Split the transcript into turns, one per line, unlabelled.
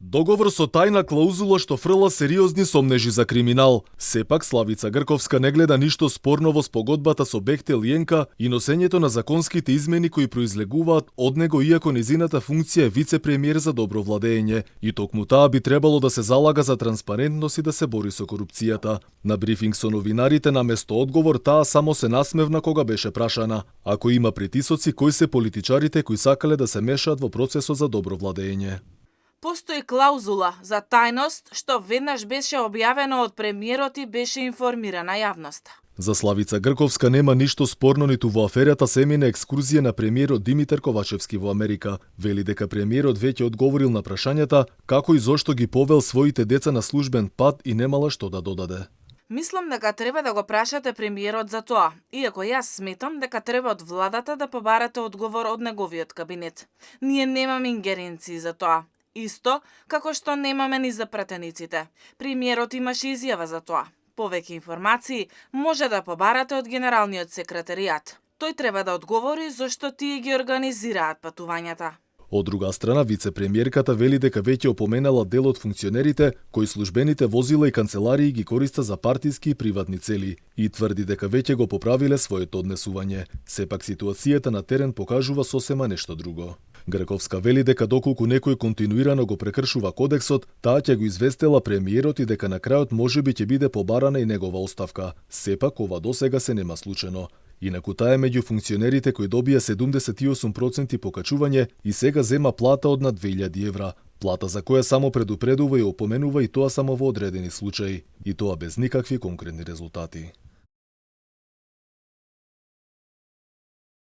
Договор со тајна клаузула што фрла сериозни сомнежи за криминал. Сепак Славица Грковска не гледа ништо спорно во спогодбата со Бехтел Јенка и носењето на законските измени кои произлегуваат од него, иако незината функција е вице-премиер за добро владење. И токму таа би требало да се залага за транспарентност и да се бори со корупцијата. На брифинг со новинарите наместо одговор таа само се насмевна кога беше прашана ако има притисоци кои се политичарите кои сакале да се мешаат во процесот за добро владење.
Постои клаузула за тајност што веднаш беше објавено од премиерот и беше информирана јавноста.
За Славица Грковска нема ништо спорно ниту во аферата се емина екскурзија на премиерот Димитар Ковачевски во Америка. Вели дека премиерот веќе одговорил на прашањата како и зошто ги повел своите деца на службен пат и немала што да додаде.
Мислам дека треба да го прашате премиерот за тоа, иако јас сметам дека треба од владата да побарате одговор од неговиот кабинет. Ние немаме ингеренции за тоа. Исто како што немаме ни за пратениците. Премиерот имаше изјава за тоа. Повеќе информации може да побарате од генералниот секретаријат. Тој треба да одговори зошто тие ги организираат патувањата.
Од друга страна, вице-премиерката вели дека веќе опоменала дел од функционерите кои службените возила и канцеларии ги користа за партиски и приватни цели и тврди дека веќе го поправиле своето однесување. Сепак ситуацијата на терен покажува сосема нешто друго. Грковска вели дека доколку некој континуирано го прекршува кодексот, таа ќе го известела премиерот и дека на крајот можеби ќе биде побарана и негова оставка. Сепак ова досега се нема случено. Инаку таа е меѓу функционерите кои добија 78% покачување и сега зема плата од над 2000 евра. Плата за која само предупредува и опоменува и тоа само во одредени случаи. И тоа без никакви конкретни резултати.